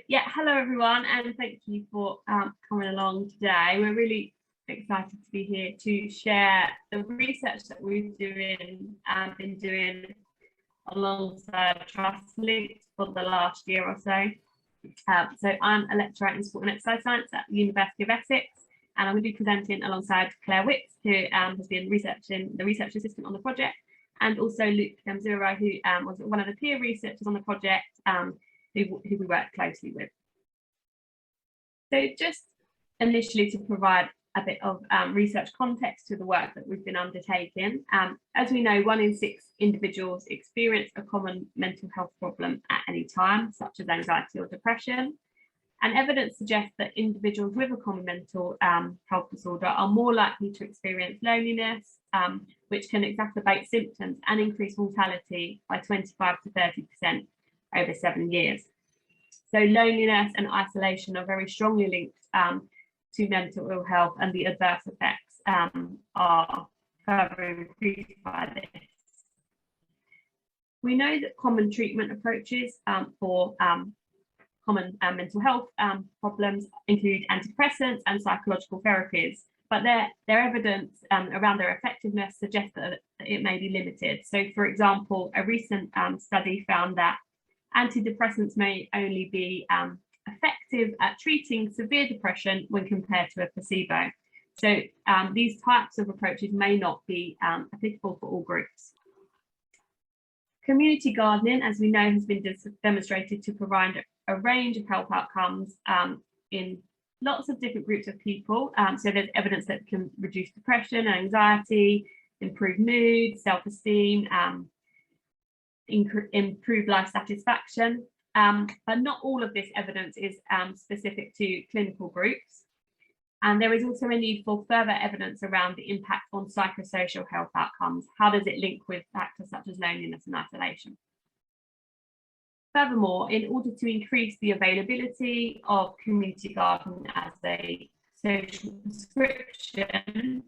yeah, hello everyone, and thank you for coming along today. We're really excited to be here to share the research that we've been doing alongside TrustLinks for the last year or so. So I'm a lecturer in sport and exercise science at the University of Essex, and I'm going to be presenting alongside Claire Wicks, who has been the research assistant on the project, and also Luke Zura, who was one of the peer researchers on the project, who we work closely with. So just initially to provide a bit of research context to the work that we've been undertaking. As we know, 1 in 6 individuals experience a common mental health problem at any time, such as anxiety or depression. And evidence suggests that individuals with a common mental health disorder are more likely to experience loneliness, which can exacerbate symptoms and increase mortality by 25 to 30% over 7 years. So loneliness and isolation are very strongly linked to mental ill health, and the adverse effects are further increased by this. We know that common treatment approaches for common mental health problems include antidepressants and psychological therapies, but their evidence around their effectiveness suggests that it may be limited. So, for example, a recent study found that antidepressants may only be effective at treating severe depression when compared to a placebo. So these types of approaches may not be applicable for all groups. Community gardening, as we know, has been demonstrated to provide a range of health outcomes in lots of different groups of people. So there's evidence that can reduce depression and anxiety, improve mood, self-esteem, improve life satisfaction, but not all of this evidence is specific to clinical groups. And there is also a need for further evidence around the impact on psychosocial health outcomes. How does it link with factors such as loneliness and isolation? Furthermore, in order to increase the availability of community gardening as a social prescription,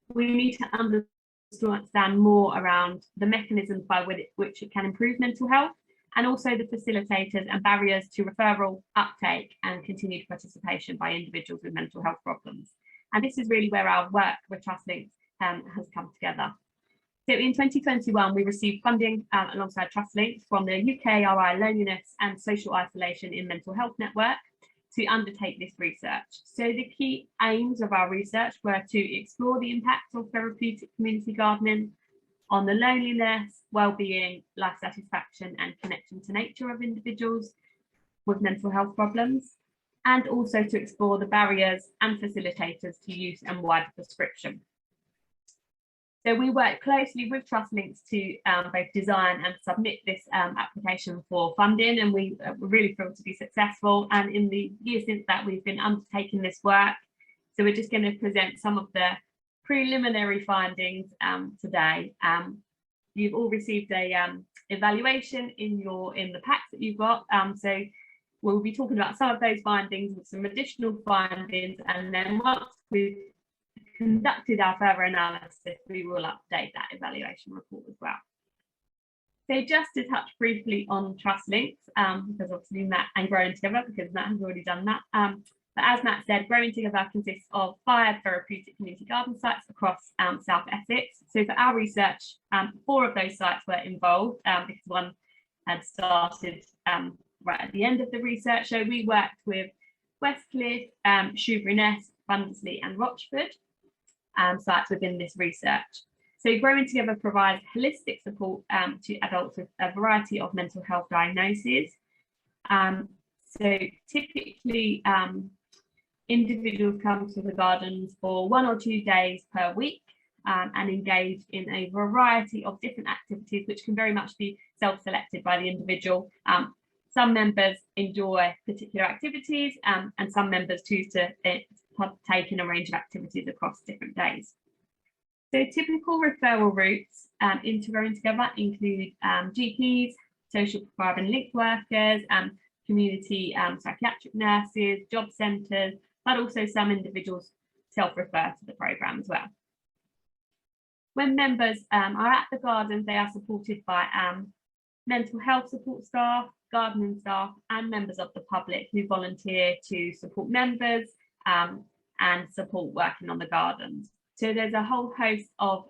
we need to understand more around the mechanisms by which it can improve mental health, and also the facilitators and barriers to referral, uptake and continued participation by individuals with mental health problems. And this is really where our work with TrustLinks has come together. So in 2021, we received funding alongside TrustLinks from the UKRI Loneliness and Social Isolation in Mental Health Network to undertake this research. So the key aims of our research were to explore the impact of therapeutic community gardening on the loneliness, well-being, life satisfaction and connection to nature of individuals with mental health problems, and also to explore the barriers and facilitators to use and wider prescription. So we work closely with TrustLinks to both design and submit this application for funding, and we're really thrilled to be successful. And in the year since that, we've been undertaking this work. So we're just going to present some of the preliminary findings today. You've all received a evaluation in the packs that you've got. So we'll be talking about some of those findings and some additional findings, and then once we've conducted our further analysis, we will update that evaluation report as well. So just to touch briefly on TrustLinks, because obviously Matt, and Growing Together, because Matt has already done that. But as Matt said, Growing Together consists of 5 therapeutic community garden sites across South Essex. So for our research, 4 of those sites were involved, because one had started right at the end of the research. So we worked with Westcliff, Shoebury-Ness, Bundesley and Rochford sites within this research. So Growing Together provides holistic support to adults with a variety of mental health diagnoses. So typically individuals come to the gardens for 1 or 2 days per week and engage in a variety of different activities, which can very much be self-selected by the individual. Some members enjoy particular activities and some members choose to partake in a range of activities across different days. So typical referral routes into Growing Together include GPs, social prescriber and linked workers, community psychiatric nurses, job centres, but also some individuals self-refer to the programme as well. When members are at the gardens, they are supported by mental health support staff, gardening staff and members of the public who volunteer to support members and support working on the gardens. So there's a whole host of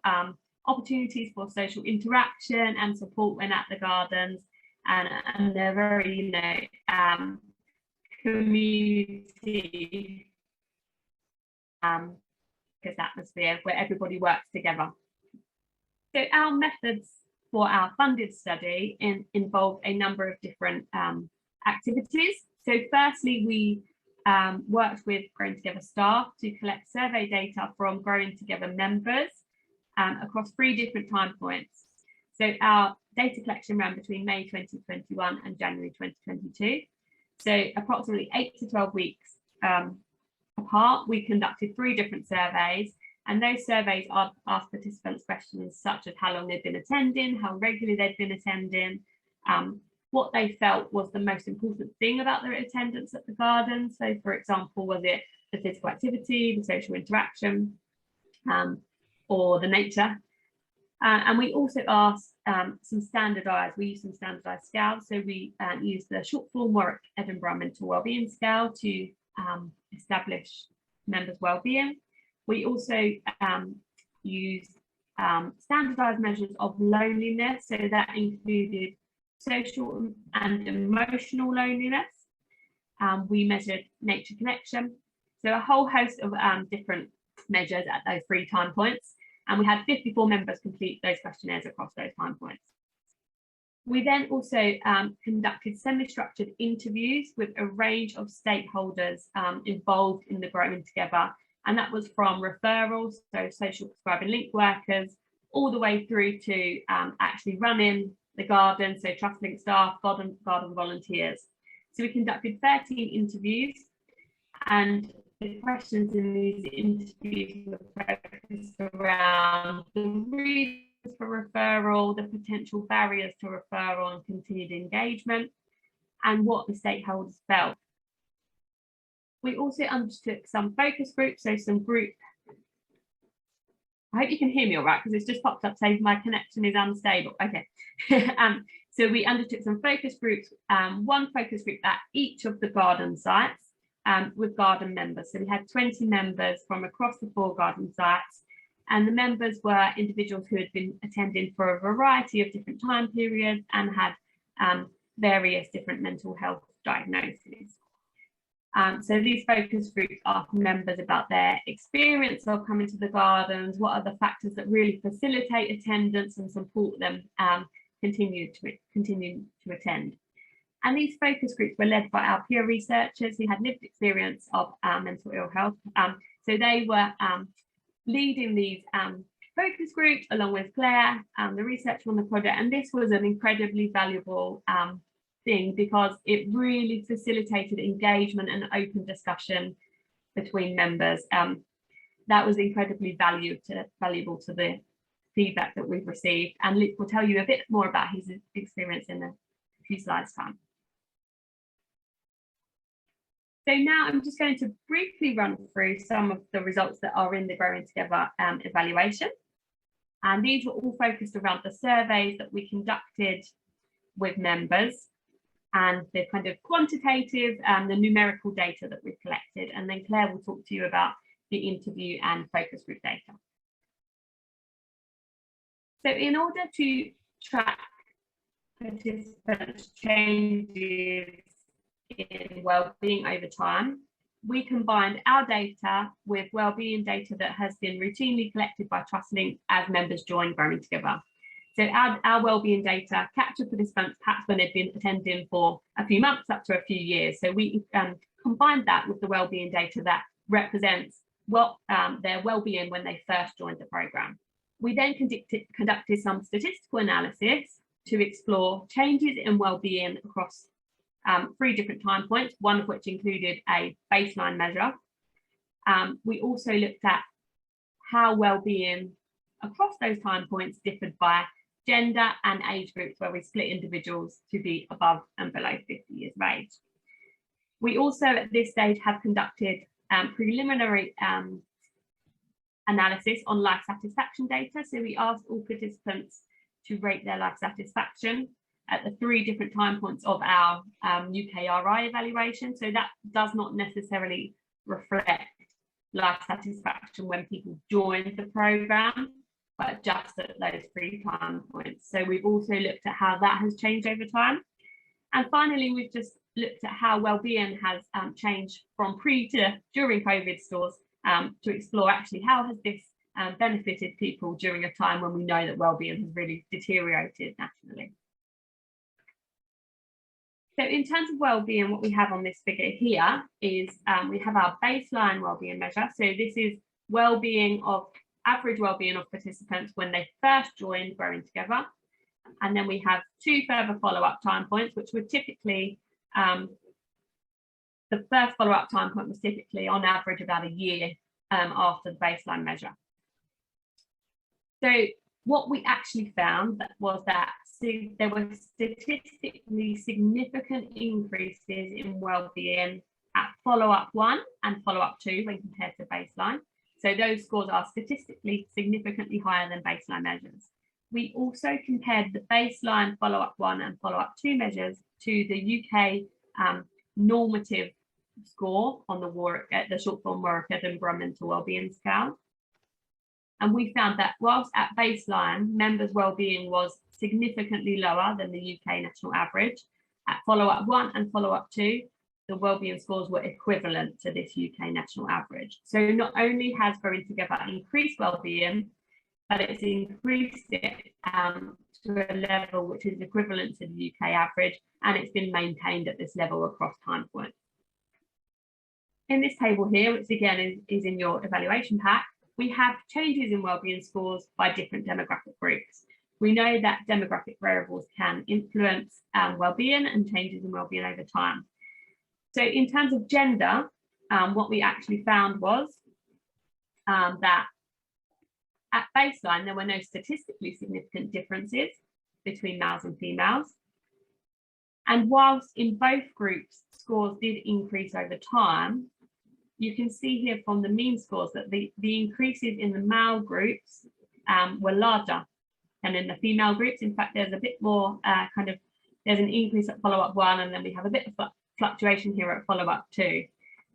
opportunities for social interaction and support when at the gardens, and they're very, community atmosphere where everybody works together. So our methods for our funded study involve a number of different activities. So firstly, we worked with Growing Together staff to collect survey data from Growing Together members across 3 different time points. So our data collection ran between May 2021 and January 2022. So approximately 8 to 12 weeks apart, we conducted 3 different surveys, and those surveys asked participants questions such as how long they'd been attending, how regularly they'd been attending, what they felt was the most important thing about their attendance at the garden. So for example, was it the physical activity, the social interaction, or the nature? And we also asked we used some standardised scales. So we used the short form Warwick Edinburgh Mental Wellbeing Scale to establish members' wellbeing. We also used standardised measures of loneliness. So that included social and emotional loneliness. We measured nature connection. So a whole host of different measures at those 3 time points. And we had 54 members complete those questionnaires across those time points. We then also conducted semi-structured interviews with a range of stakeholders involved in the Growing Together. And that was from referrals, so social prescribing link workers, all the way through to actually running the garden, so trust link staff, garden volunteers. So we conducted 13 interviews, and the questions in these interviews were focused around the reasons for referral, the potential barriers to referral and continued engagement, and what the stakeholders felt. We also undertook some focus groups, so some group. I hope you can hear me all right, because it's just popped up saying my connection is unstable. Okay. So we undertook some focus groups, 1 focus group at each of the garden sites with garden members. So we had 20 members from across the 4 garden sites, and the members were individuals who had been attending for a variety of different time periods and had various different mental health diagnoses. So these focus groups ask members about their experience of coming to the gardens, what are the factors that really facilitate attendance and support them continue to attend. And these focus groups were led by our peer researchers who had lived experience of mental ill health. So they were leading these focus groups along with Claire, the researcher on the project, and this was an incredibly valuable thing because it really facilitated engagement and open discussion between members. That was incredibly valuable to the feedback that we've received, and Luke will tell you a bit more about his experience in a few slides time. So now I'm just going to briefly run through some of the results that are in the Growing Together evaluation. And these were all focused around the surveys that we conducted with members and the kind of quantitative and the numerical data that we've collected. And then Claire will talk to you about the interview and focus group data. So in order to track participants' changes in wellbeing over time, we combined our data with wellbeing data that has been routinely collected by TrustLink as members join Growing Together. So our wellbeing data captured participants perhaps when they've been attending for a few months up to a few years. So we combined that with the wellbeing data that represents their wellbeing when they first joined the programme. We then conducted some statistical analysis to explore changes in wellbeing across 3 different time points, one of which included a baseline measure. We also looked at how wellbeing across those time points differed by gender and age groups, where we split individuals to be above and below 50 years of age. We also at this stage have conducted preliminary analysis on life satisfaction data. So we asked all participants to rate their life satisfaction. at the 3 different time points of our UKRI evaluation. So that does not necessarily reflect life satisfaction when people join the programme, but just at those 3 time points. So we've also looked at how that has changed over time. And finally, we've just looked at how wellbeing has changed from pre to during COVID scores to explore actually how has this benefited people during a time when we know that wellbeing has really deteriorated nationally. So in terms of wellbeing, what we have on this figure here is we have our baseline wellbeing measure. So this is wellbeing of average wellbeing of participants when they first joined Growing Together. And then we have 2 further follow-up time points, which would typically, the first follow-up time point was typically on average about a year after the baseline measure. So what we actually found was that there were statistically significant increases in wellbeing at follow-up 1 and follow-up 2 when compared to baseline. So those scores are statistically significantly higher than baseline measures. We also compared the baseline follow-up 1 and follow-up 2 measures to the UK normative score on the short form Warwick Environmental Wellbeing Scale. And we found that whilst at baseline, members' wellbeing was significantly lower than the UK national average, at follow-up 1 and follow-up 2, the wellbeing scores were equivalent to this UK national average. So not only has Growing Together increased wellbeing, but it's increased it to a level which is equivalent to the UK average, and it's been maintained at this level across time points. In this table here, which again is in your evaluation pack, we have changes in wellbeing scores by different demographic groups. We know that demographic variables can influence wellbeing and changes in wellbeing over time. So in terms of gender, what we actually found was that at baseline, there were no statistically significant differences between males and females. And whilst in both groups, scores did increase over time, you can see here from the mean scores that the increases in the male groups were larger than in the female groups. In fact, there's a bit more there's an increase at follow-up 1, and then we have a bit of fluctuation here at follow-up 2.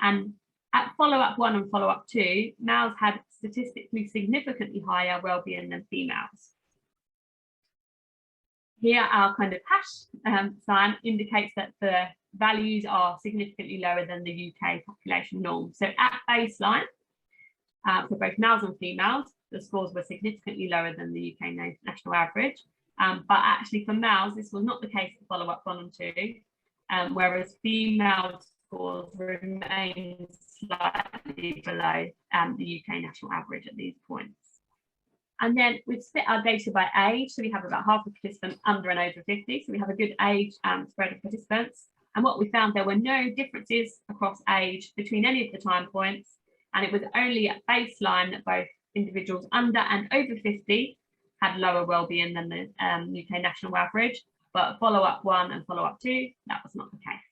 And at follow-up 1 and follow-up 2, males had statistically significantly higher wellbeing than females. Here, our kind of hash sign indicates that the values are significantly lower than the UK population norm. So at baseline, for both males and females, the scores were significantly lower than the UK national average. But actually for males, this was not the case for follow-up 1 and 2, whereas female scores remain slightly below the UK national average at these points. And then we've split our data by age. So we have about half the participants under and over 50. So we have a good age spread of participants. And what we found, there were no differences across age between any of the time points. And it was only at baseline that both individuals under and over 50 had lower wellbeing than the UK national average. But follow-up 1 and follow-up 2, that was not the case.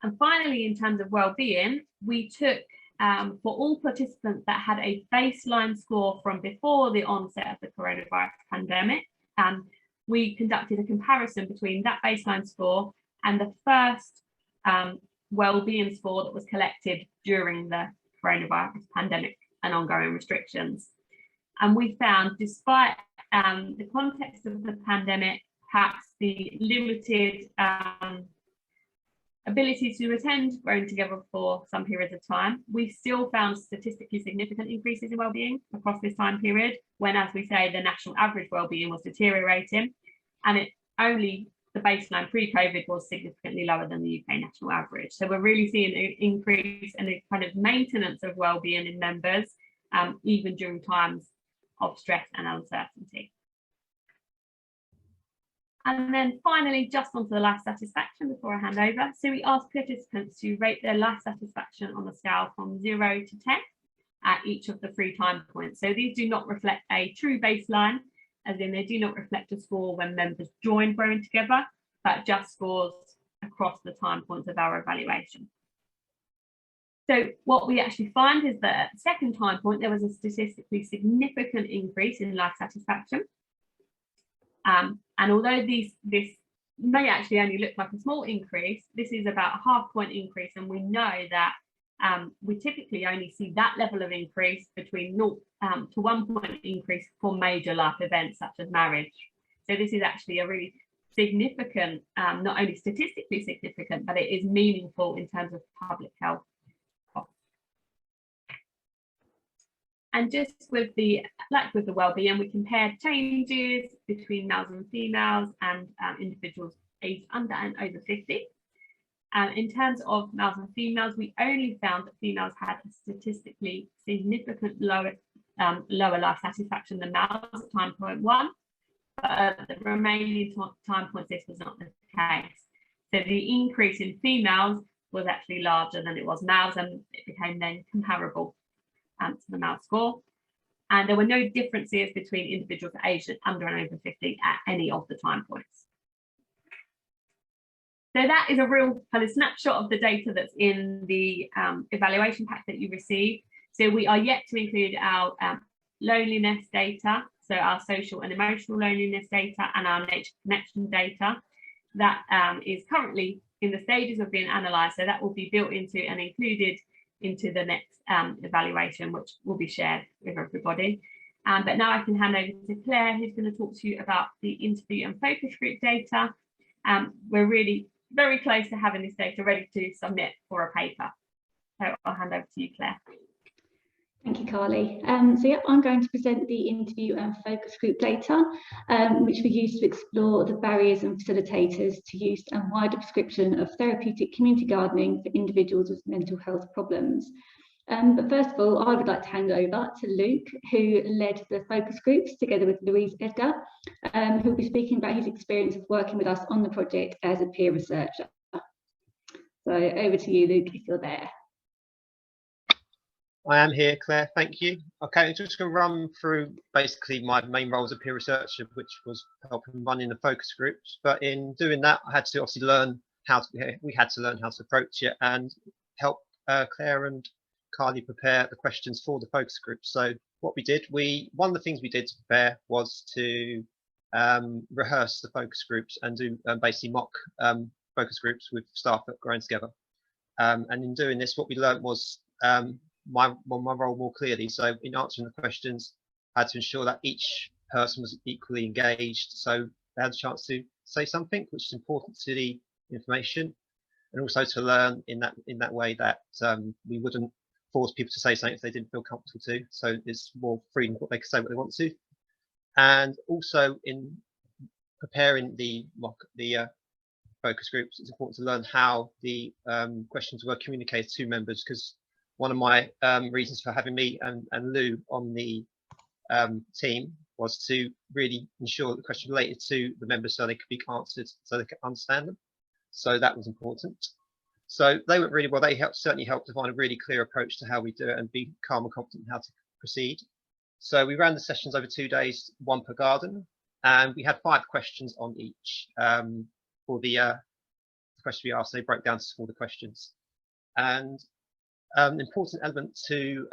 And finally, in terms of wellbeing, we took for all participants that had a baseline score from before the onset of the coronavirus pandemic, we conducted a comparison between that baseline score and the first wellbeing score that was collected during the coronavirus pandemic and ongoing restrictions. And we found, despite the context of the pandemic, perhaps the limited ability to attend Growing Together for some periods of time, we still found statistically significant increases in wellbeing across this time period, when, as we say, the national average wellbeing was deteriorating, and it only the baseline pre-COVID was significantly lower than the UK national average. So we're really seeing an increase and a kind of maintenance of wellbeing in members, even during times of stress and uncertainty. And then finally, just onto the life satisfaction before I hand over. So we asked participants to rate their life satisfaction on a scale from 0 to 10 at each of the 3 time points. So these do not reflect a true baseline, as in they do not reflect a score when members join Growing Together, but just scores across the time points of our evaluation. So what we actually find is that at the second time point, there was a statistically significant increase in life satisfaction. And although this may actually only look like a small increase, this is about a half-point increase, and we know that we typically only see that level of increase between 0 to 1 point increase for major life events such as marriage. So this is actually a really significant, not only statistically significant, but it is meaningful in terms of public health. And just with the wellbeing, we compared changes between males and females and individuals aged under and over 50. In terms of males and females, we only found that females had a statistically significant lower life satisfaction than males at time point 1, but at the remaining time points this was not the case. So the increase in females was actually larger than it was males, and it became then comparable to the male score. And there were no differences between individuals aged under and over 50 at any of the time points. So that is a real kind of snapshot of the data that's in the evaluation pack that you received. So we are yet to include our loneliness data, so our social and emotional loneliness data and our nature connection data. That is currently in the stages of being analysed, so that will be built into and included into the next evaluation, which will be shared with everybody. But now I can hand over to Claire, who's going to talk to you about the interview and focus group data. We're really very close to having this data ready to submit for a paper. So I'll hand over to you, Claire. Thank you, Carly. So yeah, I'm going to present the interview and focus group data, which we use to explore the barriers and facilitators to use and wider prescription of therapeutic community gardening for individuals with mental health problems. But first of all, I would like to hand over to Luke, who led the focus groups together with Louise Edgar, who will be speaking about his experience of working with us on the project as a peer researcher. So over to you, Luke, if you're there. I am here, Claire, thank you. Okay, I'm just going to run through basically my main role as a peer researcher, which was helping running the focus groups. But in doing that, I had to obviously learn we had to learn how to approach it and help Claire and Carly prepare the questions for the focus groups. So what we did, one of the things we did to prepare was to rehearse the focus groups and do basically mock focus groups with staff that were going together. And in doing this, what we learned was my role more clearly. So in answering the questions, I had to ensure that each person was equally engaged, so they had a chance to say something, which is important to the information, and also to learn in that way that we wouldn't force people to say something if they didn't feel comfortable to. So it's more freedom what they can say what they want to. And also in preparing the focus groups, it's important to learn how the questions were communicated to members, because one of my reasons for having me and Lou on the team was to really ensure that the question related to the members so they could be answered, so they could understand them. So that was important. So they went really well. They certainly helped to find a really clear approach to how we do it and be calm and confident in how to proceed. So we ran the sessions over 2 days, 1 per garden, and we had 5 questions on each for the question we asked. They broke down to smaller questions. And an important element to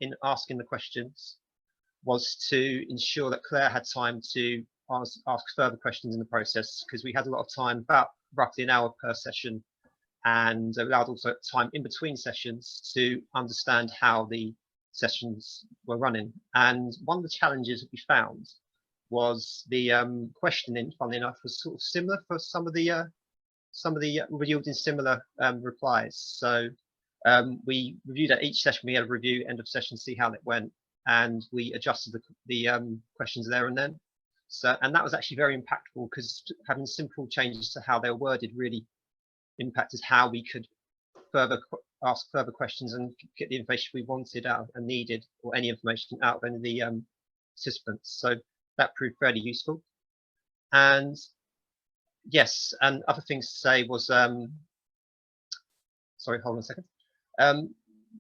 in asking the questions was to ensure that Claire had time to ask further questions in the process, because we had a lot of time, about roughly an hour per session, and allowed also time in between sessions to understand how the sessions were running. And one of the challenges that we found was the questioning, funnily enough, was sort of similar for some of the were yielding similar replies. So we reviewed at each session. We had a review end of session, see how it went, and we adjusted the questions there and then. So, and that was actually very impactful, because having simple changes to how they were worded really impacted how we could ask further questions and get the information we wanted out and needed, or any information out of any of the participants. So that proved fairly useful. And yes, and other things to say was, sorry, hold on a second.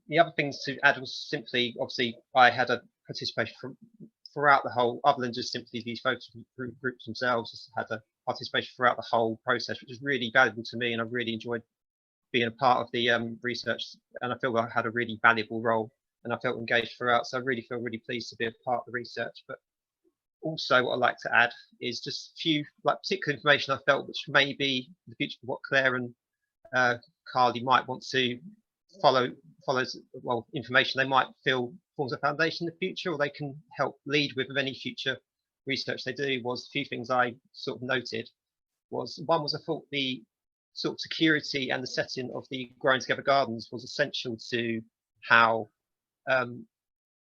The other things to add was simply, obviously, I had a participation from throughout the whole, other than just simply these focus groups themselves, just had a participation throughout the whole process, which is really valuable to me, and I really enjoyed being a part of the research, and I feel I had a really valuable role, and I felt engaged throughout, so I really feel really pleased to be a part of the research. But also what I'd like to add is just a few particular information I felt which may be the future of what Claire and Carly might want to follow well, information they might feel forms a foundation in the future, or they can help lead with any future research they do. Was a few things I sort of noted. One was I thought the sort of security and the setting of the Growing Together Gardens was essential to how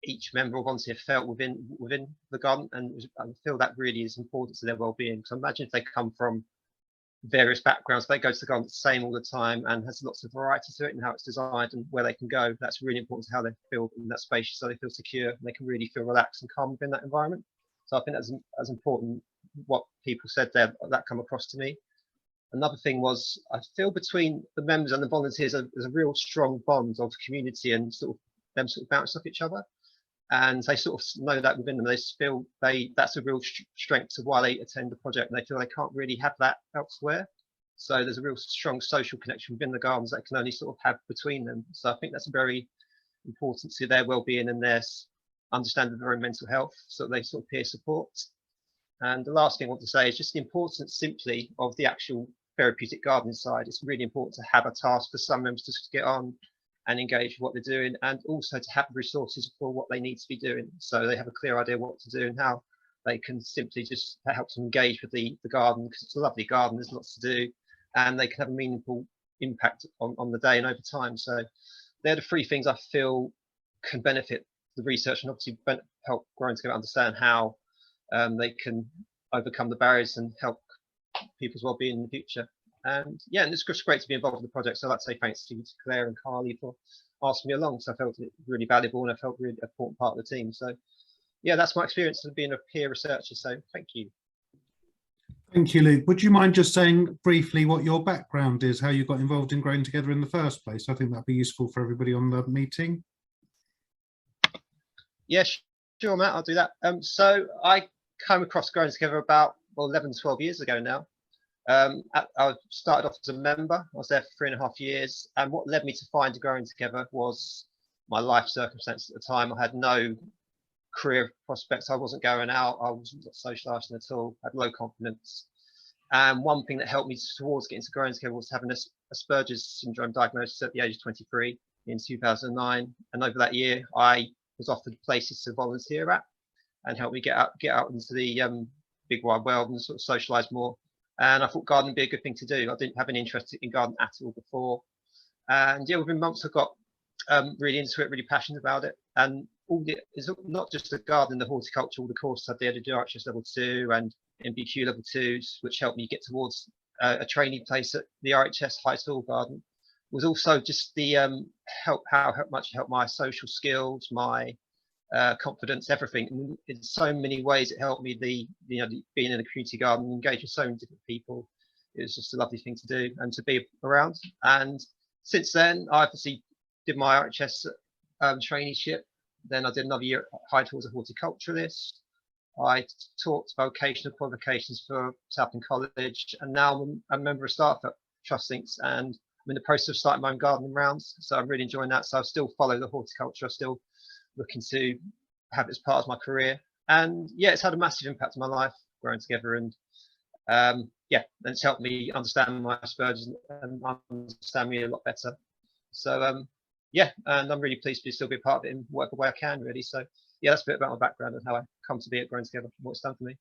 each member or volunteer felt within the garden, and I feel that really is important to their well-being. So imagine if they come from various backgrounds, they go to the garden the same all the time and has lots of variety to it and how it's designed and where they can go. That's really important to how they feel in that space, so they feel secure and they can really feel relaxed and calm within that environment. So I think that's as important what people said there, that come across to me. Another thing was I feel between the members and the volunteers there's a real strong bond of community and sort of them sort of bounce off each other, and they sort of know that within them. They feel that's a real strength to why they attend the project, and they feel they can't really have that elsewhere. So there's a real strong social connection within the gardens that can only sort of have between them. So I think that's very important to their well-being and their understanding of their own mental health, so they sort of peer support. And the last thing I want to say is just the importance simply of the actual therapeutic gardening side. It's really important to have a task for some members to get on and engage with what they're doing, and also to have resources for what they need to be doing, so they have a clear idea what to do and how they can simply just help them engage with the garden, because it's a lovely garden, there's lots to do, and they can have a meaningful impact on the day and over time. So they're the three things I feel can benefit the research and obviously help Growing Together understand how they can overcome the barriers and help people's well-being in the future. And yeah, and it's just great to be involved in the project. So I'd like to say thanks to Claire and Carly for asking me along. So I felt it really valuable and I felt really an important part of the team. So yeah, that's my experience of being a peer researcher. So thank you. Thank you, Luke. Would you mind just saying briefly what your background is, how you got involved in Growing Together in the first place? I think that'd be useful for everybody on the meeting. Yeah, sure, Matt, I'll do that. So I came across Growing Together about 11, 12 years ago now. I started off as a member. I was there for 3.5 years, and what led me to find Growing Together was my life circumstances at the time. I had no career prospects. I wasn't going out. I wasn't socialising at all. I had low confidence. And one thing that helped me towards getting to Growing Together was having Asperger's syndrome diagnosis at the age of 23 in 2009. And over that year, I was offered places to volunteer at and help me get out into the big wide world and sort of socialise more. And I thought gardening would be a good thing to do. I didn't have any interest in gardening at all before. And yeah, within months I got really into it, really passionate about it. And it's not just the garden, the horticulture, all the courses I did, RHS level 2 and MBQ level 2s, which helped me get towards a trainee place at the RHS High Soil Garden. It was also just the how much it helped my social skills, my confidence, everything. In so many ways, it helped me. Being in a community garden, engaging so many different people, it was just a lovely thing to do and to be around. And since then, I obviously did my RHS traineeship. Then I did another year at Hyde Hall as a horticulturalist. I taught vocational qualifications for Southend College, and now I'm a member of staff at Trustlinks, and I'm in the process of starting my own gardening rounds. So I'm really enjoying that. So I still follow the horticulture. I still looking to have it as part of my career, and yeah, it's had a massive impact on my life Growing Together, and yeah, and it's helped me understand my Asperger's and understand me a lot better. So yeah, and I'm really pleased to still be a part of it in whatever way I can, really. So yeah, that's a bit about my background and how I come to be at Growing Together and what it's done for me.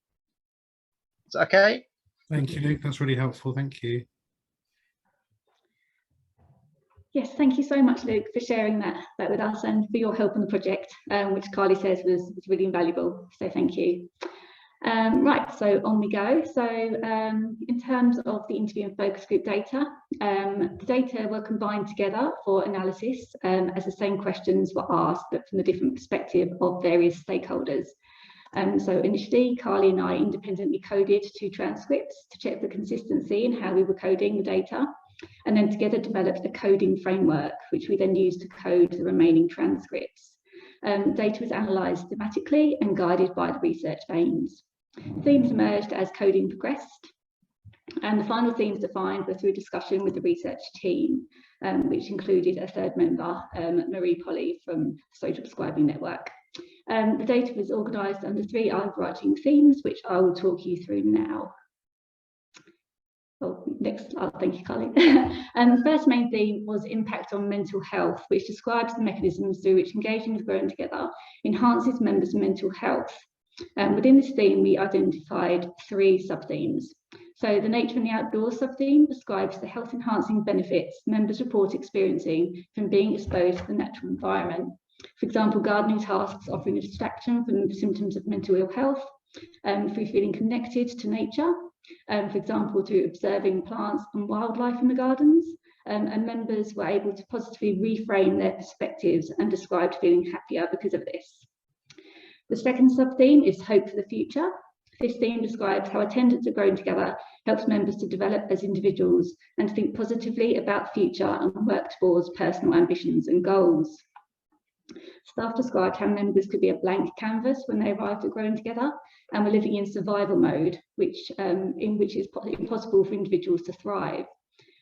Is that okay? Thank you, Luke. That's really helpful. Thank you. Yes, thank you so much, Luke, for sharing that with us and for your help on the project, which Carly says was really invaluable. So thank you. Right, so on we go. So in terms of the interview and focus group data, the data were combined together for analysis as the same questions were asked, but from the different perspective of various stakeholders. So initially, Carly and I independently coded 2 transcripts to check the consistency in how we were coding the data, and then together developed a coding framework, which we then used to code the remaining transcripts. Data was analysed thematically and guided by the research aims. Themes emerged as coding progressed, and the final themes defined were through discussion with the research team, which included a third member, Marie Polly from the Social Prescribing Network. The data was organised under 3 overarching themes, which I will talk you through now. Oh, next slide, thank you, Carly. The first main theme was impact on mental health, which describes the mechanisms through which engaging with Growing Together enhances members' mental health. Within this theme, we identified 3 sub-themes. So the nature and the outdoors sub-theme describes the health-enhancing benefits members report experiencing from being exposed to the natural environment. For example, gardening tasks offering a distraction from symptoms of mental ill health, through feeling connected to nature, for example, through observing plants and wildlife in the gardens, and members were able to positively reframe their perspectives and described feeling happier because of this. The second sub-theme is hope for the future. This theme describes how attendance at Growing Together helps members to develop as individuals and to think positively about the future and work towards personal ambitions and goals. Staff described how members could be a blank canvas when they arrived at Growing Together and were living in survival mode, in which it's impossible for individuals to thrive.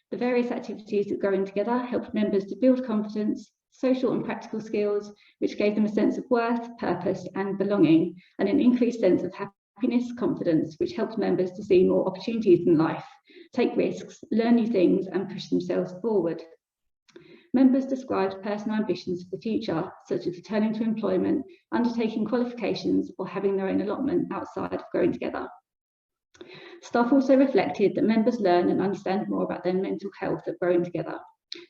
The various activities at Growing Together helped members to build confidence, social and practical skills, which gave them a sense of worth, purpose and belonging, and an increased sense of happiness, confidence, which helped members to see more opportunities in life, take risks, learn new things and push themselves forward. Members described personal ambitions for the future, such as returning to employment, undertaking qualifications or having their own allotment outside of Growing Together. Staff also reflected that members learn and understand more about their mental health at Growing Together,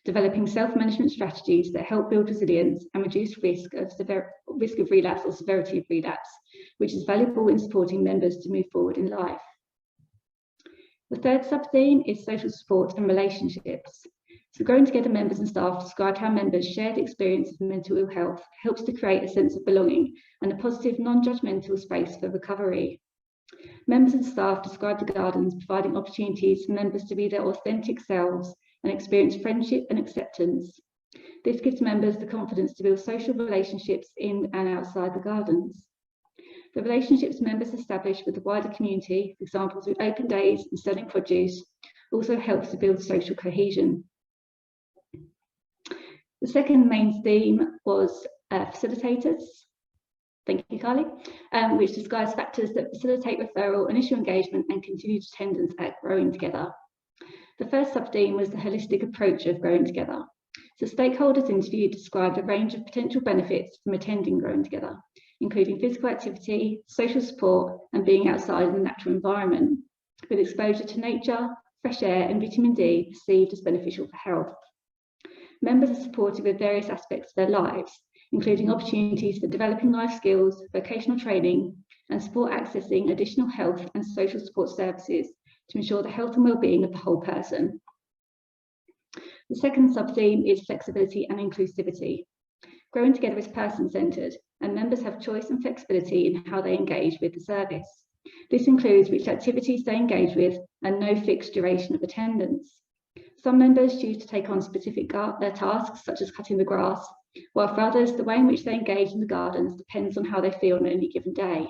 developing self-management strategies that help build resilience and reduce risk of relapse or severity of relapse, which is valuable in supporting members to move forward in life. The third sub-theme is social support and relationships. So Growing Together members and staff described how members' shared experience of mental ill health helps to create a sense of belonging and a positive non-judgmental space for recovery. Members and staff described the gardens providing opportunities for members to be their authentic selves and experience friendship and acceptance. This gives members the confidence to build social relationships in and outside the gardens. The relationships members establish with the wider community, for example through open days and selling produce, also helps to build social cohesion. The second main theme was facilitators. Thank you, Carly, which describes factors that facilitate referral, initial engagement and continued attendance at Growing Together. The first sub-theme was the holistic approach of Growing Together. So stakeholders interviewed described a range of potential benefits from attending Growing Together, including physical activity, social support and being outside in the natural environment, with exposure to nature, fresh air and vitamin D perceived as beneficial for health. Members are supported with various aspects of their lives, including opportunities for developing life skills, vocational training, and support accessing additional health and social support services to ensure the health and well-being of the whole person. The second sub-theme is flexibility and inclusivity. Growing Together is person-centred, and members have choice and flexibility in how they engage with the service. This includes which activities they engage with and no fixed duration of attendance. Some members choose to take on specific tasks, such as cutting the grass, while for others, the way in which they engage in the gardens depends on how they feel on any given day.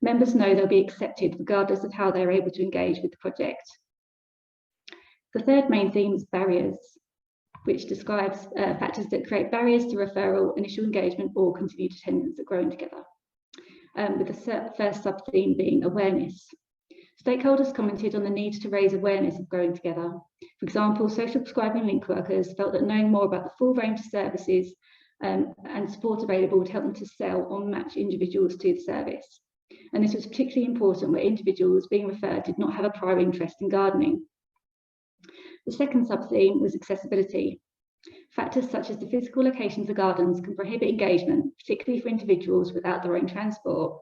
Members know they'll be accepted regardless of how they're able to engage with the project. The third main theme is barriers, which describes factors that create barriers to referral, initial engagement or continued attendance at Growing Together, with the first sub-theme being awareness. Stakeholders commented on the need to raise awareness of Growing Together. For example, social prescribing link workers felt that knowing more about the full range of services and support available would help them to sell or match individuals to the service. And this was particularly important where individuals being referred did not have a prior interest in gardening. The second sub-theme was accessibility. Factors such as the physical locations of gardens can prohibit engagement, particularly for individuals without their own transport.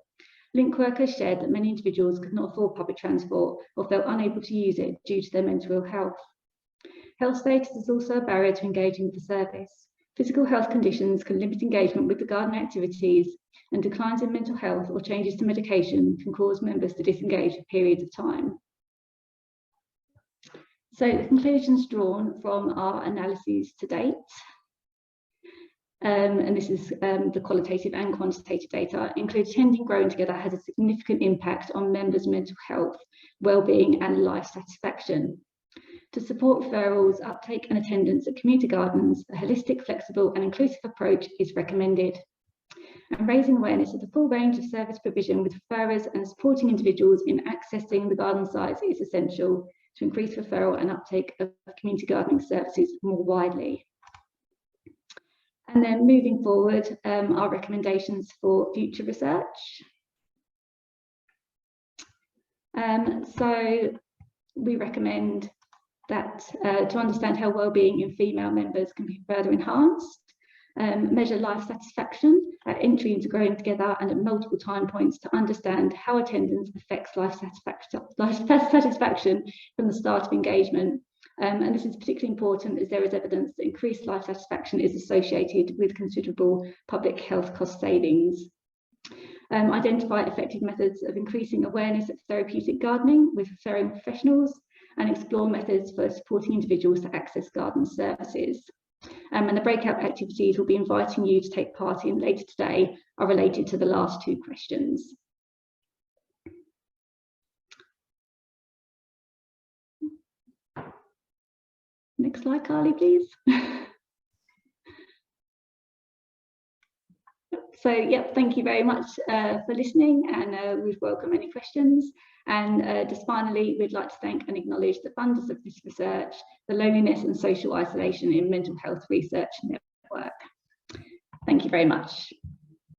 Link workers shared that many individuals could not afford public transport or felt unable to use it due to their mental ill health. Health status is also a barrier to engaging with the service. Physical health conditions can limit engagement with the garden activities, and declines in mental health or changes to medication can cause members to disengage for periods of time. So the conclusions drawn from our analyses to date, and this is the qualitative and quantitative data, include attending Growing Together has a significant impact on members' mental health, well-being and life satisfaction. To support referrals, uptake and attendance at community gardens, a holistic, flexible and inclusive approach is recommended. and raising awareness of the full range of service provision with referrers and supporting individuals in accessing the garden sites is essential to increase referral and uptake of community gardening services more widely. And then moving forward, our recommendations for future research. So we recommend that to understand how wellbeing in female members can be further enhanced, measure life satisfaction at entry into Growing Together and at multiple time points to understand how attendance affects life satisfaction from the start of engagement. And this is particularly important as there is evidence that increased life satisfaction is associated with considerable public health cost savings. Identify effective methods of increasing awareness of therapeutic gardening with referring professionals, and explore methods for supporting individuals to access garden services. And the breakout activities we'll be inviting you to take part in later today are related to the last two questions. Next slide, Carly, please. So, yep, thank you very much for listening, and we'd welcome any questions. And just finally, we'd like to thank and acknowledge the funders of this research, the Loneliness and Social Isolation in Mental Health Research Network. Thank you very much.